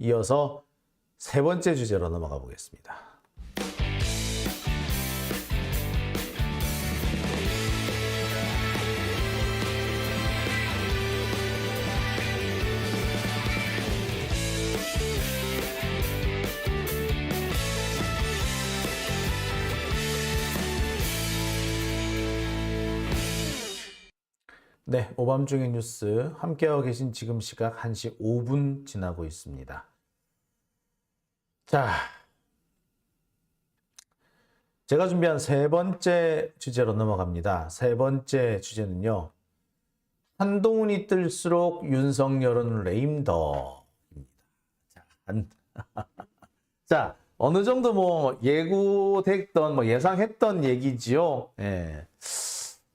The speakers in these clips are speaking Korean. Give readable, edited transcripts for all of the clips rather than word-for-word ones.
이어서 세 번째 주제로 넘어가 보겠습니다. 네, 오밤중의 뉴스 함께하고 계신 지금 시각 1시 5분 지나고 있습니다. 자, 제가 준비한 세 번째 주제로 넘어갑니다. 세 번째 주제는요. 한동훈이 뜰수록 윤석열은 레임덕입니다. 자, 어느 정도 뭐 예고됐던, 예상했던 얘기지요. 예.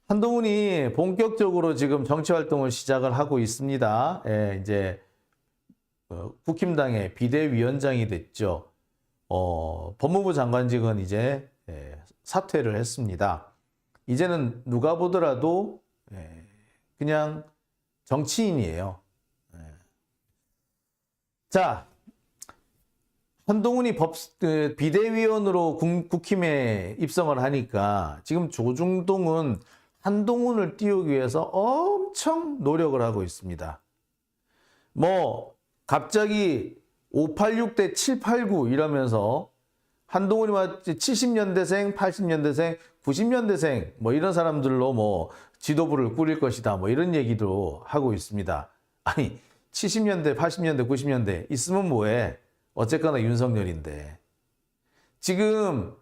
한동훈이 본격적으로 지금 정치 활동을 시작을 하고 있습니다. 예, 이제 국힘당의 비대위원장이 됐죠. 법무부 장관직은 이제 사퇴를 했습니다. 이제는 누가 보더라도 그냥 정치인이에요. 자, 한동훈이 비대위원으로 국힘에 입성을 하니까 지금 조중동은 한동훈을 띄우기 위해서 엄청 노력을 하고 있습니다. 뭐 갑자기 586 대 789 이러면서 한동훈이 70년대생, 80년대생, 90년대생 뭐 이런 사람들로 뭐 지도부를 꾸릴 것이다 뭐 이런 얘기도 하고 있습니다. 아니 70년대, 80년대, 90년대 있으면 뭐해? 어쨌거나 윤석열인데 지금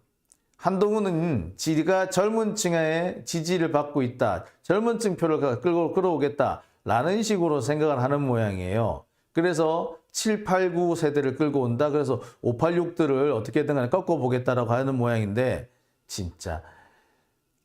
한동훈은 지가 젊은 층의 지지를 받고 있다. 젊은 층 표를 끌어오겠다라는 식으로 생각을 하는 모양이에요. 그래서 7, 8, 9 세대를 끌고 온다. 그래서 5, 8, 6들을 어떻게든 간에 꺾어보겠다라고 하는 모양인데 진짜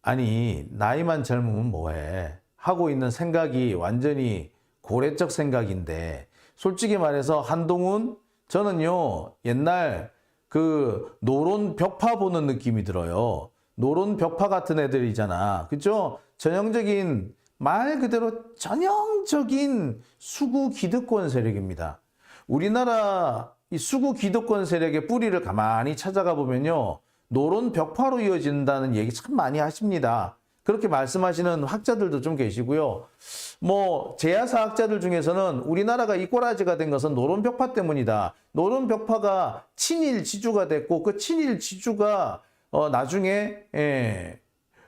아니 나이만 젊으면 뭐해. 하고 있는 생각이 완전히 고래적 생각인데 솔직히 말해서 한동훈 저는요 옛날 그 노론 벽파 보는 느낌이 들어요. 노론 벽파 같은 애들이잖아. 그죠? 전형적인 말 그대로 전형적인 수구 기득권 세력입니다. 우리나라 이 수구 기득권 세력의 뿌리를 가만히 찾아가 보면요. 노론 벽파로 이어진다는 얘기 참 많이 하십니다. 그렇게 말씀하시는 학자들도 좀 계시고요. 뭐 제야사학자들 중에서는 우리나라가 이 꼬라지가 된 것은 노론벽파 때문이다. 노론벽파가 친일 지주가 됐고 그 친일 지주가 나중에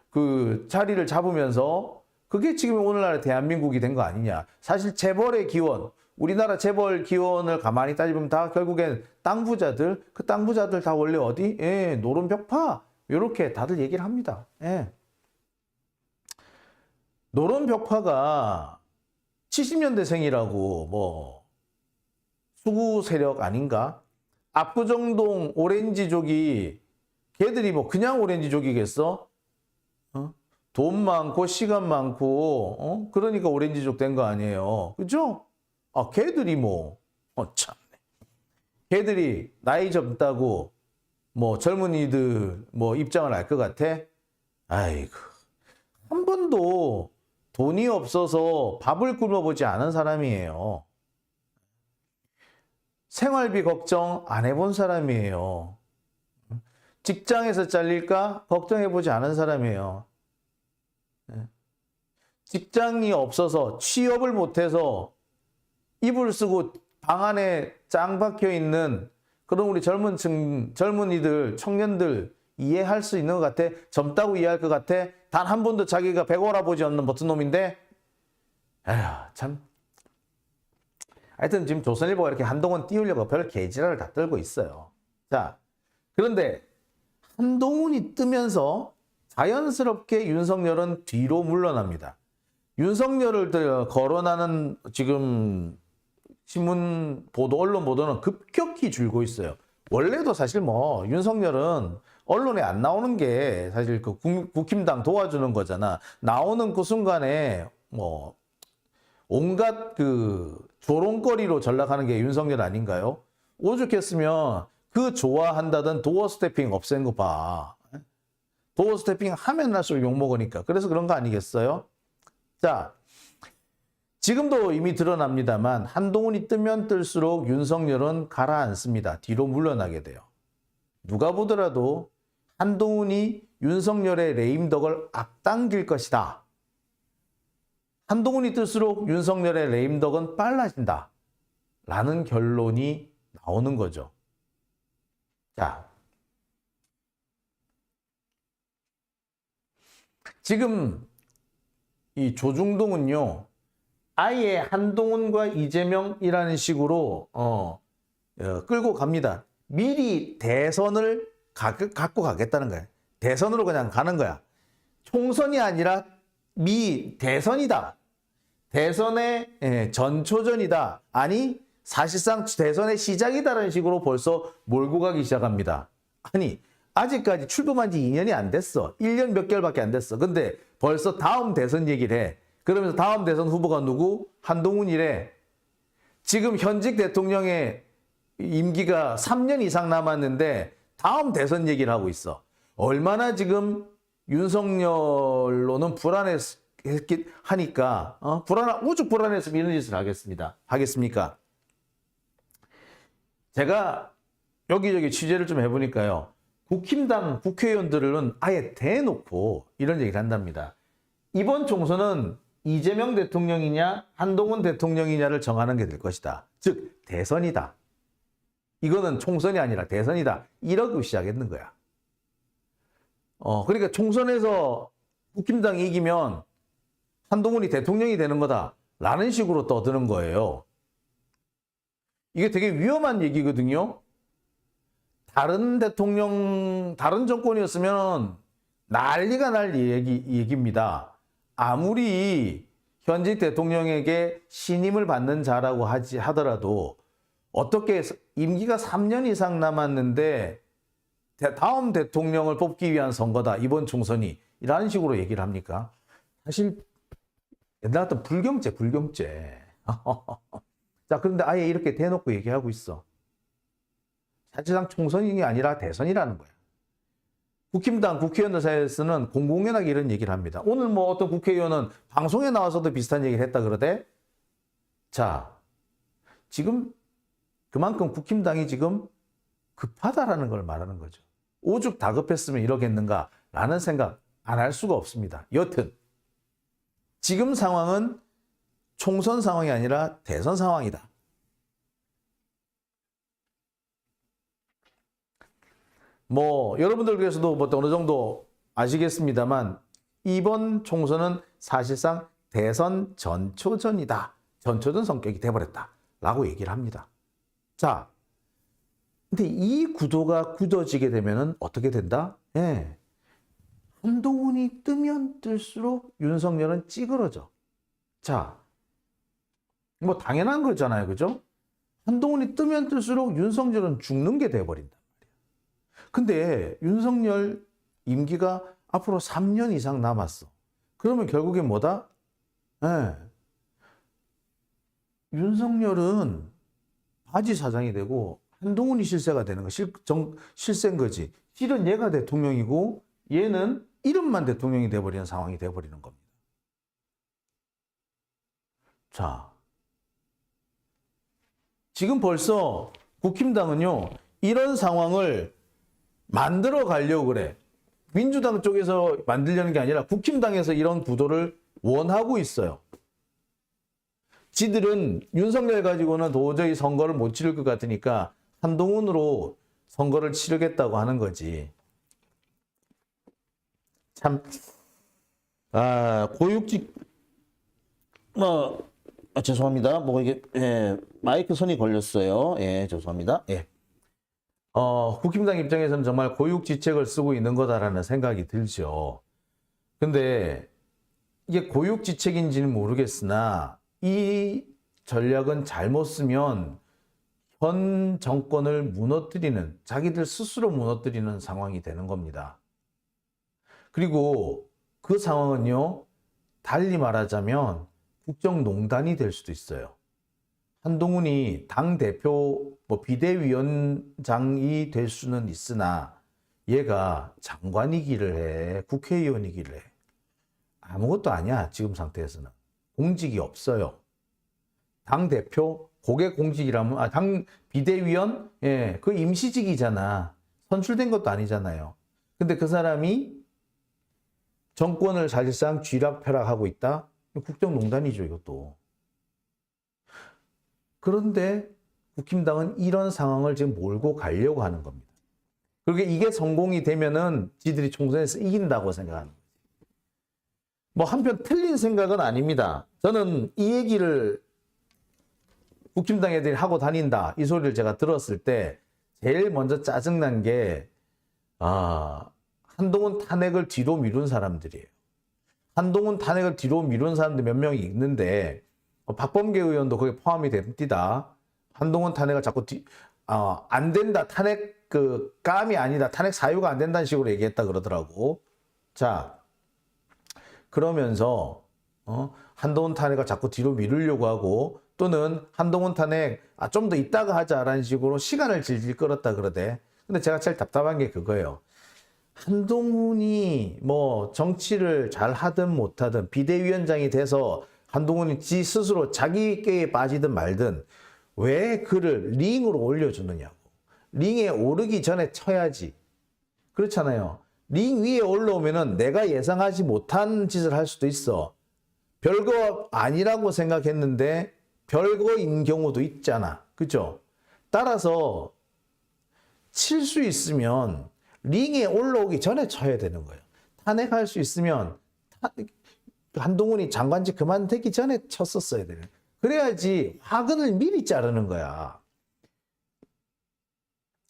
그 자리를 잡으면서 그게 지금 오늘날 대한민국이 된 거 아니냐. 사실 재벌의 기원, 우리나라 재벌 기원을 가만히 따지면 다 결국엔 땅 부자들, 그 땅 부자들 다 원래 어디? 노론벽파 이렇게 다들 얘기를 합니다. 노론벽파가 70년대생이라고 뭐 수구 세력 아닌가? 압구정동 오렌지족이 걔들이 뭐 그냥 오렌지족이겠어? 돈 많고 시간 많고 그러니까 오렌지족 된 거 아니에요. 그죠? 아 걔들이 뭐 참네. 걔들이 나이 젊다고 뭐 젊은이들 뭐 입장을 알 것 같아? 아이고 한 번도 돈이 없어서 밥을 굶어보지 않은 사람이에요. 생활비 걱정 안 해본 사람이에요. 직장에서 잘릴까 걱정해보지 않은 사람이에요. 직장이 없어서 취업을 못해서 이불 쓰고 방 안에 짱 박혀 있는 그런 우리 젊은이들, 청년들 이해할 수 있는 것 같아? 젊다고 이해할 것 같아? 단 한 번도 자기가 배고라보지 않는 버튼놈인데? 에휴, 참. 하여튼 지금 조선일보가 이렇게 한동훈 띄우려고 별 개지랄을 다 떨고 있어요. 자, 그런데 한동훈이 뜨면서 자연스럽게 윤석열은 뒤로 물러납니다. 윤석열을 거론하는 지금 신문 보도, 언론 보도는 급격히 줄고 있어요. 원래도 사실 뭐 윤석열은 언론에 안 나오는 게 사실 그 국힘당 도와주는 거잖아. 나오는 그 순간에 뭐 온갖 그 조롱거리로 전락하는 게 윤석열 아닌가요? 오죽했으면 그 좋아한다던 도어 스태핑 없앤 거 봐. 도어 스태핑 하면 할수록 욕먹으니까. 그래서 그런 거 아니겠어요? 자, 지금도 이미 드러납니다만 한동훈이 뜨면 뜰수록 윤석열은 가라앉습니다. 뒤로 물러나게 돼요. 누가 보더라도 한동훈이 윤석열의 레임덕을 앞당길 것이다. 한동훈이 뜰수록 윤석열의 레임덕은 빨라진다. 라는 결론이 나오는 거죠. 자, 지금 이 조중동은요, 아예 한동훈과 이재명이라는 식으로 끌고 갑니다. 미리 대선을 갖고 가겠다는 거야. 대선으로 그냥 가는 거야. 총선이 아니라 대선이다. 대선의 전초전이다. 아니 사실상 대선의 시작이다라는 식으로 벌써 몰고 가기 시작합니다. 아니 아직까지 출범한 지 2년이 안 됐어. 1년 몇 개월밖에 안 됐어. 근데 벌써 다음 대선 얘기를 해. 그러면서 다음 대선 후보가 누구? 한동훈이래. 지금 현직 대통령의 임기가 3년 이상 남았는데 다음 대선 얘기를 하고 있어. 얼마나 지금 윤석열로는 하니까 오죽 불안했으면 이런 짓을 하겠습니까? 제가 여기저기 취재를 좀 해보니까요. 국힘당 국회의원들은 아예 대놓고 이런 얘기를 한답니다. 이번 총선은 이재명 대통령이냐 한동훈 대통령이냐를 정하는 게 될 것이다. 즉 대선이다. 이거는 총선이 아니라 대선이다. 이러고 시작했는 거야. 그러니까 총선에서 국힘당이 이기면 한동훈이 대통령이 되는 거다. 라는 식으로 떠드는 거예요. 이게 되게 위험한 얘기거든요. 다른 정권이었으면 난리가 날 얘기입니다. 아무리 현직 대통령에게 신임을 받는 자라고 하더라도 어떻게 임기가 3년 이상 남았는데 다음 대통령을 뽑기 위한 선거다. 이번 총선이. 이런 식으로 얘기를 합니까? 사실 옛날 같은 불경죄. 자, 그런데 아예 이렇게 대놓고 얘기하고 있어. 사실상 총선이 아니라 대선이라는 거야. 국힘당 국회의원들 사이에서는 공공연하게 이런 얘기를 합니다. 오늘 뭐 어떤 국회의원은 방송에 나와서도 비슷한 얘기를 했다 그러대. 자, 지금 그만큼 국힘당이 지금 급하다라는 걸 말하는 거죠. 오죽 다급했으면 이러겠는가라는 생각 안 할 수가 없습니다. 여튼 지금 상황은 총선 상황이 아니라 대선 상황이다. 뭐 여러분들께서도 뭐 어느 정도 아시겠습니다만 이번 총선은 사실상 대선 전초전이다. 전초전 성격이 돼버렸다. 라고 얘기를 합니다. 자, 근데 이 구도가 굳어지게 되면 어떻게 된다? 예. 한동훈이 뜨면 뜰수록 윤석열은 찌그러져. 자, 뭐 당연한 거잖아요. 그죠? 한동훈이 뜨면 뜰수록 윤석열은 죽는 게 돼버린단 말이야. 근데 윤석열 임기가 앞으로 3년 이상 남았어. 그러면 결국엔 뭐다? 예. 윤석열은 바지 사장이 되고 한동훈이 실세가 되는 거, 실세인 거지. 실은 얘가 대통령이고 얘는 이름만 대통령이 돼버리는 상황이 돼버리는 겁니다. 자, 지금 벌써 국힘당은요, 이런 상황을 만들어 가려고 그래. 민주당 쪽에서 만들려는 게 아니라 국힘당에서 이런 구도를 원하고 있어요. 지들은 윤석열 가지고는 도저히 선거를 못 치를 것 같으니까 한동훈으로 선거를 치르겠다고 하는 거지. 참, 죄송합니다. 뭐 이게 마이크 선이 걸렸어요. 죄송합니다. 국힘당 입장에서는 정말 고육지책을 쓰고 있는 거다라는 생각이 들죠. 근데 이게 고육지책인지는 모르겠으나 이 전략은 잘못 쓰면 현 정권을 무너뜨리는, 자기들 스스로 무너뜨리는 상황이 되는 겁니다. 그리고 그 상황은요, 달리 말하자면 국정농단이 될 수도 있어요. 한동훈이 당대표, 비대위원장이 될 수는 있으나 얘가 장관이기를 해, 국회의원이기를 해. 아무것도 아니야, 지금 상태에서는. 공직이 없어요. 당 대표 고객공직이라면 당 비대위원 그 임시직이잖아. 선출된 것도 아니잖아요. 근데 그 사람이 정권을 사실상 쥐락펴락하고 있다. 국정농단이죠, 이것도. 그런데 국힘당은 이런 상황을 지금 몰고 가려고 하는 겁니다. 그리고 이게 성공이 되면은 지들이 총선에서 이긴다고 생각하는 거예요. 뭐 한편 틀린 생각은 아닙니다. 저는 이 얘기를 국힘당 애들이 하고 다닌다 이 소리를 제가 들었을 때 제일 먼저 짜증난 게 한동훈 탄핵을 뒤로 미룬 사람들이에요. 한동훈 탄핵을 뒤로 미룬 사람들 몇 명이 있는데 박범계 의원도 거기에 포함이 됩니다. 한동훈 탄핵을 자꾸 안 된다. 탄핵 감이 아니다. 탄핵 사유가 안 된다는 식으로 얘기했다 그러더라고. 자, 그러면서 한동훈 탄핵을 자꾸 뒤로 미루려고 하고 또는 한동훈 탄핵 좀 더 이따가 하자라는 식으로 시간을 질질 끌었다 그러대. 근데 제가 제일 답답한 게 그거예요. 한동훈이 뭐 정치를 잘 하든 못하든 비대위원장이 돼서 한동훈이 지 스스로 자기께에 빠지든 말든 왜 그를 링으로 올려주느냐고. 링에 오르기 전에 쳐야지. 그렇잖아요. 링 위에 올라오면은 내가 예상하지 못한 짓을 할 수도 있어. 별거 아니라고 생각했는데 별거인 경우도 있잖아. 그죠? 따라서 칠 수 있으면 링에 올라오기 전에 쳐야 되는 거예요. 탄핵할 수 있으면 한동훈이 장관직 그만되기 전에 쳤었어야 되는. 그래야지 화근을 미리 자르는 거야.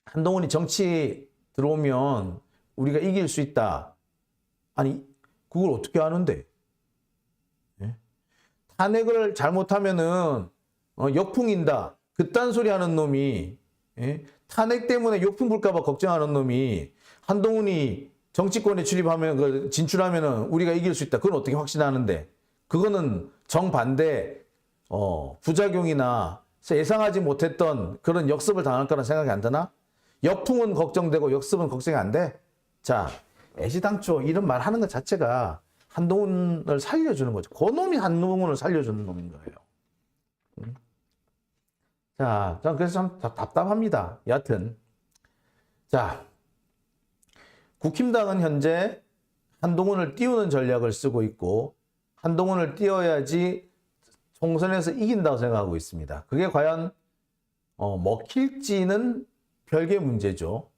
한동훈이 정치 들어오면 우리가 이길 수 있다. 아니 그걸 어떻게 아는데? 예? 탄핵을 잘못하면은 역풍인다. 그딴 소리 하는 놈이 탄핵 때문에 역풍 불까 봐 걱정하는 놈이 한동훈이 정치권에 출입하면 진출하면은 우리가 이길 수 있다. 그건 어떻게 확신하는데? 그거는 정반대 부작용이나 예상하지 못했던 그런 역습을 당할 거란 생각이 안 드나? 역풍은 걱정되고 역습은 걱정이 안 돼? 자, 애시당초 이런 말 하는 것 자체가 한동훈을 살려주는 거죠. 그 놈이 한동훈을 살려주는 놈인 거예요. 자, 전 그래서 참 답답합니다. 여하튼. 자, 국힘당은 현재 한동훈을 띄우는 전략을 쓰고 있고, 한동훈을 띄워야지 총선에서 이긴다고 생각하고 있습니다. 그게 과연 먹힐지는 별개 문제죠.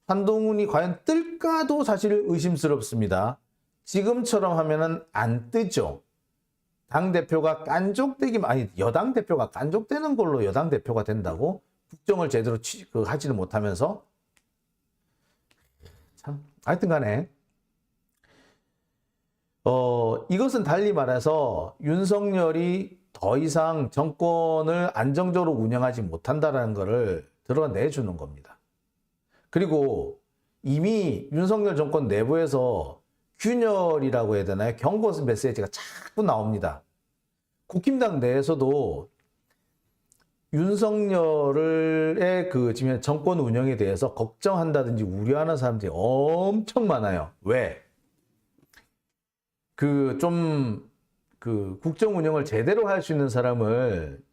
한동훈이 과연 뜰까도 사실 의심스럽습니다. 지금처럼 하면은 안 뜨죠. 당대표가 깐족되기만, 아니, 여당 대표가 깐족되는 걸로 여당 대표가 된다고? 국정을 제대로 하지는 못하면서? 참, 하여튼 간에, 이것은 달리 말해서 윤석열이 더 이상 정권을 안정적으로 운영하지 못한다는 것을 드러내주는 겁니다. 그리고 이미 윤석열 정권 내부에서 균열이라고 해야 되나요? 경고 메시지가 자꾸 나옵니다. 국힘당 내에서도 윤석열의 지금 정권 운영에 대해서 걱정한다든지 우려하는 사람들이 엄청 많아요. 왜? 국정 운영을 제대로 할 수 있는 사람을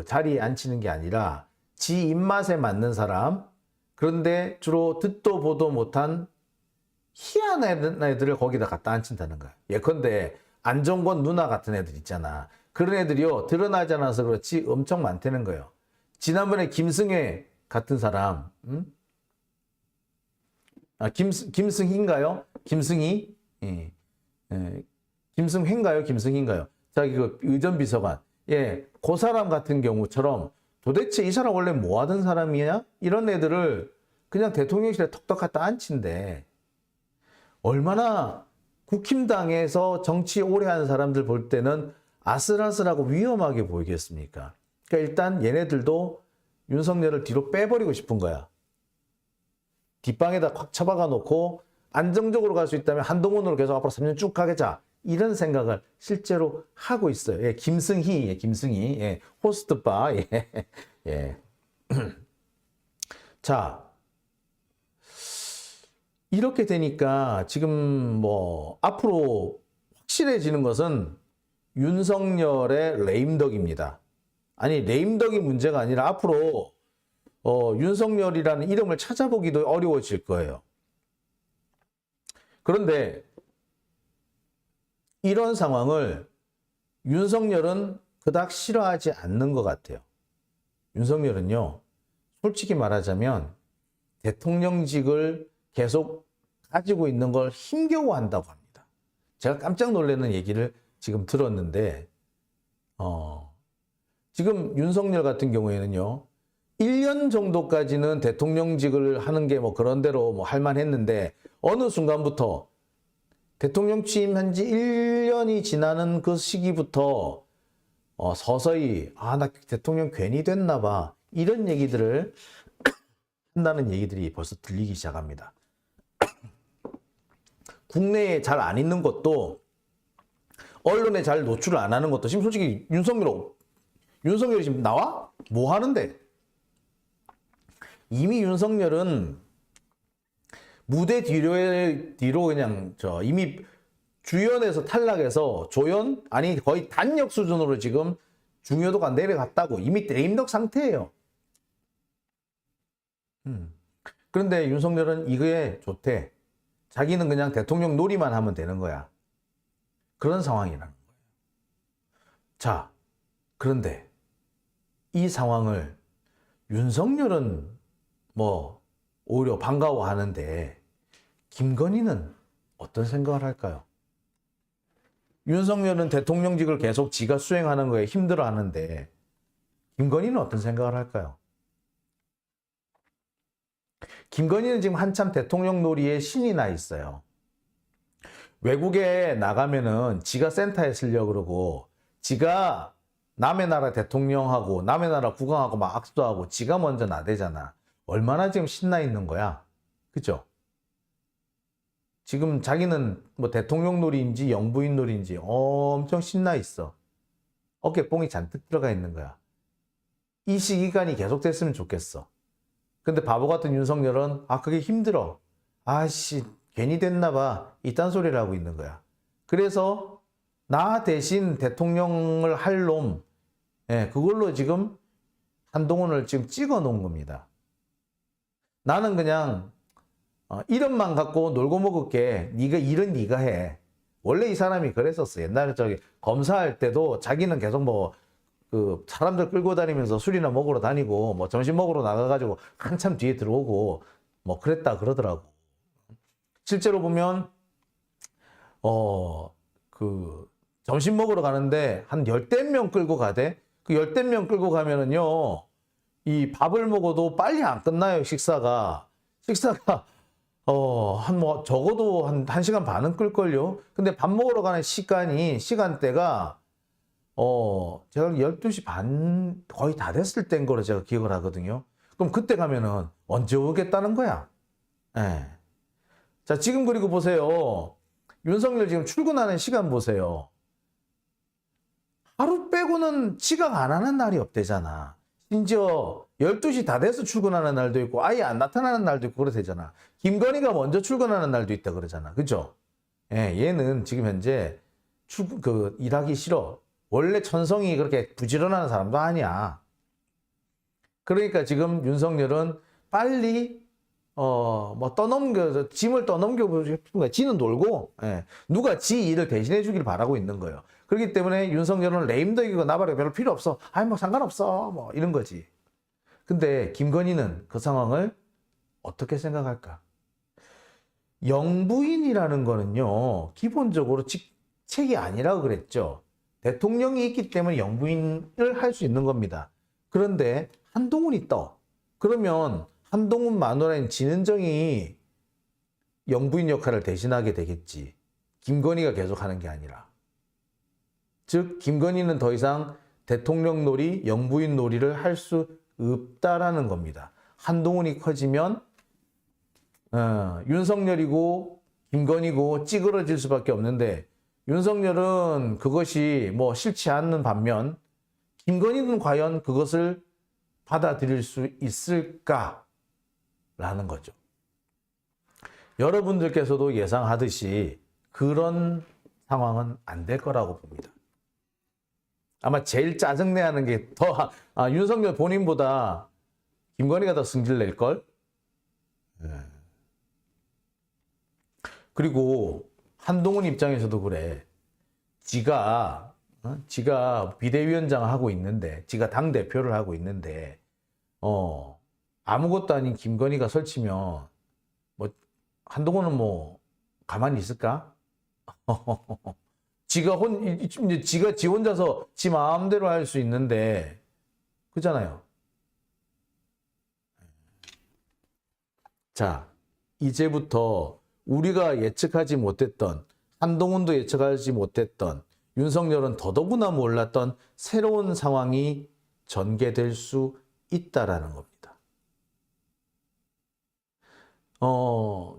자리에 앉히는 게 아니라 지 입맛에 맞는 사람, 그런데 주로 듣도 보도 못한 희한한 애들을 거기다 갖다 앉힌다는 거야. 예컨대 안정권 누나 같은 애들 있잖아. 그런 애들이요, 드러나지 않아서 그렇지 엄청 많다는 거예요. 지난번에 김승혜 같은 사람, 김승희인가요? 김승희? 예. 김승회인가요? 김승희인가요? 자기 의전비서관. 예, 그 사람 같은 경우처럼 도대체 이 사람 원래 뭐 하던 사람이냐? 이런 애들을 그냥 대통령실에 턱턱 갖다 앉힌대. 얼마나 국힘당에서 정치 오래 하는 사람들 볼 때는 아슬아슬하고 위험하게 보이겠습니까? 그러니까 일단 얘네들도 윤석열을 뒤로 빼버리고 싶은 거야. 뒷방에다 콱 처박아 놓고 안정적으로 갈 수 있다면 한동훈으로 계속 앞으로 3년 쭉 가겠자. 이런 생각을 실제로 하고 있어요. 예, 김승희, 예, 김승희, 예, 호스트바, 예, 예. 자, 이렇게 되니까 지금 앞으로 확실해지는 것은 윤석열의 레임덕입니다. 아니 레임덕이 문제가 아니라 앞으로 윤석열이라는 이름을 찾아보기도 어려워질 거예요. 그런데 이런 상황을 윤석열은 그닥 싫어하지 않는 것 같아요. 윤석열은요, 솔직히 말하자면 대통령직을 계속 가지고 있는 걸 힘겨워한다고 합니다. 제가 깜짝 놀라는 얘기를 지금 들었는데 지금 윤석열 같은 경우에는요, 1년 정도까지는 대통령직을 하는 게 뭐 그런 대로 뭐 할만했는데 어느 순간부터 대통령 취임한 지 1년이 지나는 그 시기부터 서서히 나 대통령 괜히 됐나 봐 이런 얘기들을 한다는 얘기들이 벌써 들리기 시작합니다. 국내에 잘 안 있는 것도 언론에 잘 노출을 안 하는 것도 지금 솔직히 윤석열이 지금 나와? 뭐 하는데? 이미 윤석열은 무대 뒤로 그냥 이미 주연에서 탈락해서 조연? 아니 거의 단역 수준으로 지금 중요도가 내려갔다고 이미 레임덕 상태예요. 그런데 윤석열은 이거에 좋대. 자기는 그냥 대통령 놀이만 하면 되는 거야. 그런 상황이라는 거예요. 자, 그런데 이 상황을 윤석열은 뭐 오히려 반가워하는데 김건희는 어떤 생각을 할까요? 윤석열은 대통령직을 계속 지가 수행하는 거에 힘들어하는데 김건희는 어떤 생각을 할까요? 김건희는 지금 한참 대통령 놀이에 신이 나 있어요. 외국에 나가면은 지가 센터에 쓰려고 그러고 지가 남의 나라 대통령하고 남의 나라 국왕하고 막 악수하고 지가 먼저 나대잖아. 얼마나 지금 신나 있는 거야. 그죠? 지금 자기는 뭐 대통령 놀이인지 영부인 놀이인지 엄청 신나 있어. 어깨뽕이 잔뜩 들어가 있는 거야. 이 시기간이 계속됐으면 좋겠어. 근데 바보 같은 윤석열은 그게 힘들어. 아씨 괜히 됐나 봐. 이딴 소리를 하고 있는 거야. 그래서 나 대신 대통령을 할 놈, 그걸로 지금 한동훈을 지금 찍어 놓은 겁니다. 나는 그냥 이름만 갖고 놀고 먹을게. 네가 일은 네가 해. 원래 이 사람이 그랬었어. 옛날에 검사할 때도 자기는 계속 그 사람들 끌고 다니면서 술이나 먹으러 다니고 뭐 점심 먹으러 나가가지고 한참 뒤에 들어오고 뭐 그랬다 그러더라고. 실제로 보면 그 점심 먹으러 가는데 한 열댓 명 끌고 가대. 그 열댓 명 끌고 가면은요, 이 밥을 먹어도 빨리 안 끝나요. 식사가 적어도 한 1시간 반은 끌걸요. 근데 밥 먹으러 가는 시간대가 제가 12시 반 거의 다 됐을 때인 거로 제가 기억을 하거든요. 그럼 그때 가면은 언제 오겠다는 거야? 예. 자, 지금 그리고 보세요. 윤석열 지금 출근하는 시간 보세요. 하루 빼고는 지각 안 하는 날이 없대잖아. 심지어 12시 다 돼서 출근하는 날도 있고 아예 안 나타나는 날도 있고 그러대잖아. 김건희가 먼저 출근하는 날도 있다 그러잖아. 그죠? 예, 얘는 지금 현재 일하기 싫어. 원래 천성이 그렇게 부지런한 사람도 아니야. 그러니까 지금 윤석열은 빨리 짐을 떠넘겨 싶은 거야. 지는 놀고, 누가 지 일을 대신해 주길 바라고 있는 거예요. 그렇기 때문에 윤석열은 레임덕이고 나발이고 별로 필요 없어. 뭐 상관없어. 뭐 이런 거지. 근데 김건희는 그 상황을 어떻게 생각할까? 영부인이라는 거는요, 기본적으로 직책이 아니라고 그랬죠. 대통령이 있기 때문에 영부인을 할 수 있는 겁니다. 그런데 한동훈이 떠. 그러면 한동훈 마누라인 진은정이 영부인 역할을 대신하게 되겠지. 김건희가 계속 하는 게 아니라. 즉 김건희는 더 이상 대통령 놀이, 영부인 놀이를 할 수 없다라는 겁니다. 한동훈이 커지면 윤석열이고 김건희고 찌그러질 수밖에 없는데 윤석열은 그것이 뭐 싫지 않는 반면 김건희는 과연 그것을 받아들일 수 있을까라는 거죠. 여러분들께서도 예상하듯이 그런 상황은 안 될 거라고 봅니다. 아마 제일 짜증내하는 게 더, 윤석열 본인보다 김건희가 더 승질 낼걸? 그리고 한동훈 입장에서도 그래. 지가 비대위원장 하고 있는데, 지가 당대표를 하고 있는데, 아무것도 아닌 김건희가 설치면, 뭐, 한동훈은 뭐, 가만히 있을까? 지가 지 혼자서 지 마음대로 할 수 있는데, 그잖아요. 자, 이제부터 우리가 예측하지 못했던, 한동훈도 예측하지 못했던, 윤석열은 더더구나 몰랐던 새로운 상황이 전개될 수 있다라는 겁니다.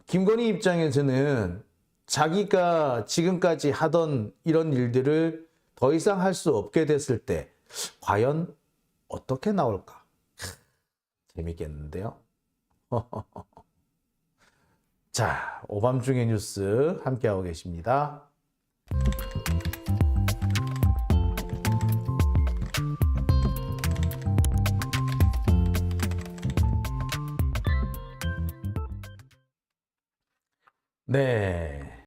김건희 입장에서는 자기가 지금까지 하던 이런 일들을 더 이상 할 수 없게 됐을 때 과연 어떻게 나올까? 재밌겠는데요? 자, 오밤중의 뉴스 함께하고 계십니다. 네.